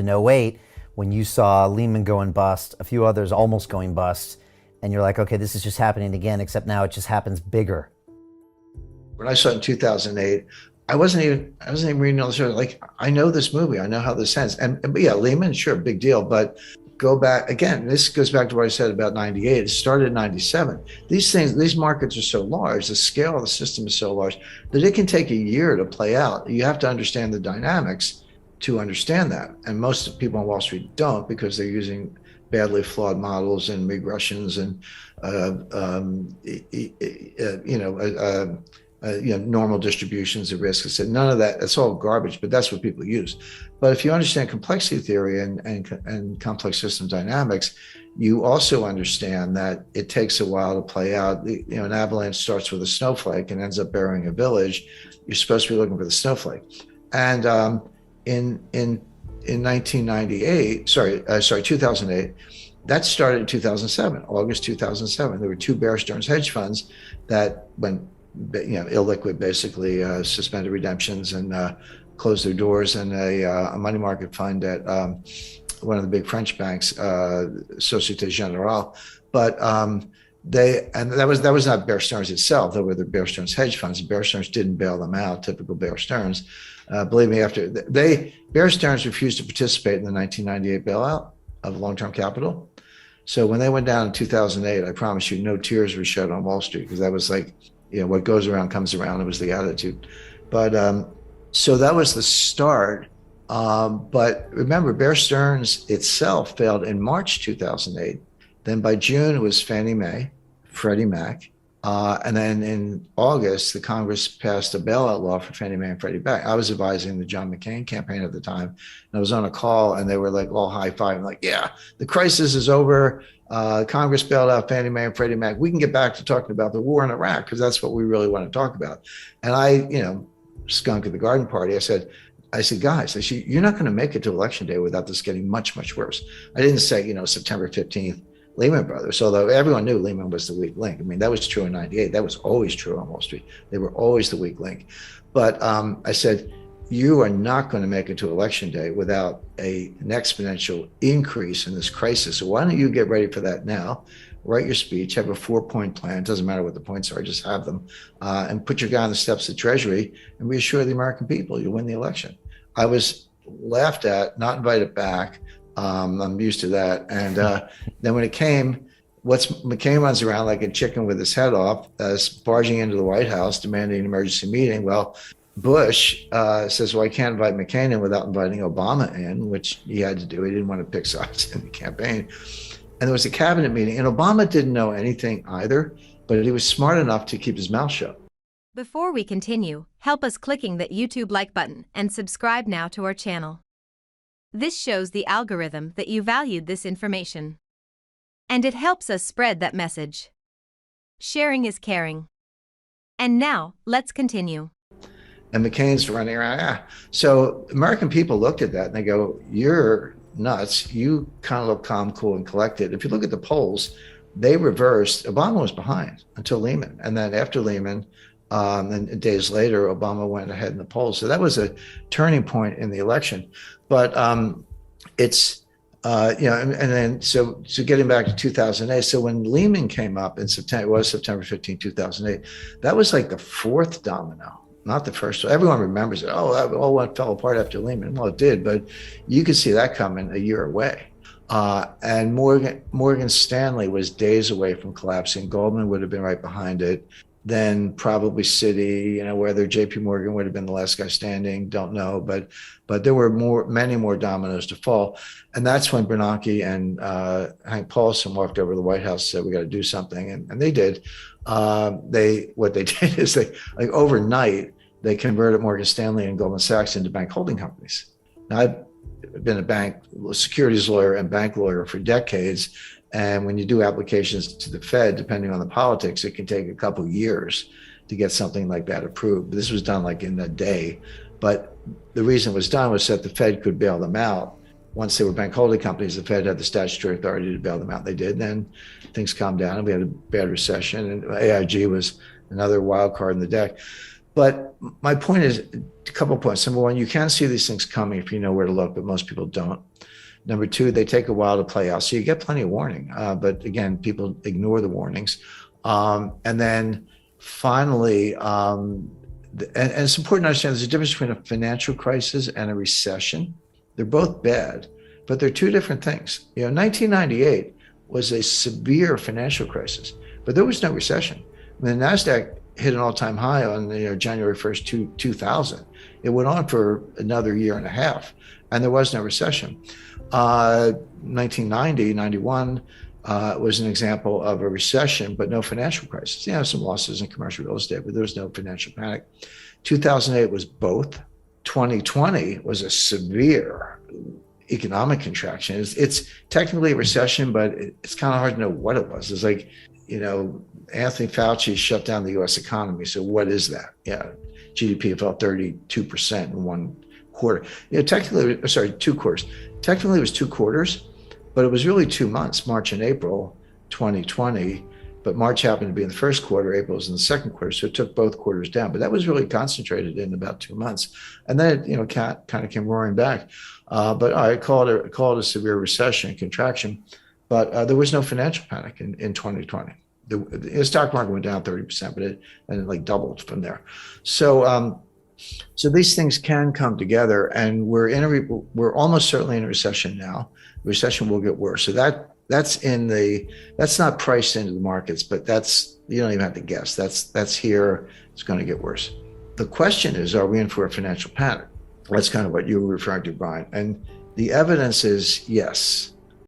In '08, when you saw Lehman going bust, a few others almost going bust, and you're like, okay, this is just happening again, except now it just happens bigger. When I saw it in 2008, I wasn't even reading all the stories. Like, I know this movie, I know how this ends. But yeah, Lehman, sure, big deal. But go back again, this goes back to what I said about 98. It started in 97. These markets are so large, the scale of the system is so large that it can take a year to play out. You have to understand the dynamics to understand that. And most people on Wall Street don't, because they're using badly flawed models and regressions and normal distributions of risk. I said none of that. It's all garbage, but that's what people use. But if you understand complexity theory and complex system dynamics, you also understand that it takes a while to play out. An avalanche starts with a snowflake and ends up burying a village. You're supposed to be looking for the snowflake. And in 2008, that started in 2007, August 2007. There were two Bear Stearns hedge funds that went illiquid, basically, suspended redemptions and closed their doors, and a money market fund at one of the big French banks, Societe Generale. But that was not Bear Stearns itself. They were the Bear Stearns hedge funds. Bear Stearns didn't bail them out, typical Bear Stearns. Believe me, Bear Stearns refused to participate in the 1998 bailout of long-term capital. So when they went down in 2008, I promise you, no tears were shed on Wall Street, because that was like, what goes around comes around. It was the attitude. But so that was the start. But remember, Bear Stearns itself failed in March 2008. Then by June, it was Fannie Mae, Freddie Mac. And then in August, the Congress passed a bailout law for Fannie Mae and Freddie Mac. I was advising the John McCain campaign at the time. And I was on a call, and they were like all high-fiving, like, yeah, the crisis is over. Congress bailed out Fannie Mae and Freddie Mac. We can get back to talking about the war in Iraq, because that's what we really want to talk about. And I, skunk at the garden party, I said, guys, you're not going to make it to election day without this getting much, much worse. I didn't say, September 15th, Lehman Brothers, although everyone knew Lehman was the weak link. I mean, that was true in 98. That was always true on Wall Street. They were always the weak link. But I said, you are not going to make it to election day without an exponential increase in this crisis. So why don't you get ready for that now? Write your speech, have a 4-point plan. It doesn't matter what the points are, just have them, and put your guy on the steps of Treasury and reassure the American people you'll win the election. I was laughed at, not invited back. I'm used to that. And then when it came, McCain runs around like a chicken with his head off, barging into the White House, demanding an emergency meeting. Well, Bush says, well, I can't invite McCain in without inviting Obama in, which he had to do. He didn't want to pick sides in the campaign. And there was a cabinet meeting, and Obama didn't know anything either, but he was smart enough to keep his mouth shut. Before we continue, help us clicking that YouTube like button and subscribe now to our channel. This shows the algorithm that you valued this information, and it helps us spread that message. Sharing is caring. And now, let's continue. And McCain's running around. So American people looked at that and they go, you're nuts. You kind of look calm, cool, and collected. If you look at the polls, they reversed. Obama was behind until Lehman. And then after Lehman, and days later, Obama went ahead in the polls. So that was a turning point in the election. But it's, and then so getting back to 2008. So when Lehman came up in September, it was September 15, 2008, that was like the fourth domino, not the first. Everyone remembers it. Oh, that all fell apart after Lehman. Well, it did, but you could see that coming a year away. And Morgan Stanley was days away from collapsing. Goldman would have been right behind it. Then probably Citi, whether JP Morgan would have been the last guy standing, don't know. But there were many more dominoes to fall. And that's when Bernanke and Hank Paulson walked over to the White House and said, we got to do something. And they did. What they did is overnight, they converted Morgan Stanley and Goldman Sachs into bank holding companies. Now, I've been a securities lawyer and bank lawyer for decades. And when you do applications to the Fed, depending on the politics, it can take a couple of years to get something like that approved. This was done like in a day. But the reason it was done was that the Fed could bail them out. Once they were bank holding companies, the Fed had the statutory authority to bail them out. They did. Then things calmed down and we had a bad recession. And AIG was another wild card in the deck. But my point is a couple of points. Number one, you can see these things coming if you know where to look, but most people don't. Number two, they take a while to play out. So you get plenty of warning. But again, people ignore the warnings. And then finally, and it's important to understand there's a difference between a financial crisis and a recession. They're both bad, but they're two different things. 1998 was a severe financial crisis, but there was no recession. I mean, the NASDAQ hit an all-time high on January 1st, 2000. It went on for another year and a half, and there was no recession. 1990, 91 was an example of a recession, but no financial crisis. Some losses in commercial real estate, but there was no financial panic. 2008 was both. 2020 was a severe economic contraction. It's technically a recession, but it's kind of hard to know what it was. It's like, Anthony Fauci shut down the U.S. economy. So what is that? GDP fell 32% in one quarter. Technically, sorry, 2 quarters. Technically, it was 2 quarters, but it was really 2 months, March and April 2020. But March happened to be in the first quarter, April was in the second quarter, so it took both quarters down. But that was really concentrated in about 2 months, and then it, kind of came roaring back. But I call it a severe recession, contraction. But there was no financial panic in 2020. The stock market went down 30%, but it doubled from there. So these things can come together, and we're almost certainly in a recession now. The recession will get worse. So that's not priced into the markets, but you don't even have to guess. That's here. It's going to get worse. The question is, are we in for a financial panic? That's kind of what you were referring to, Brian. And the evidence is yes.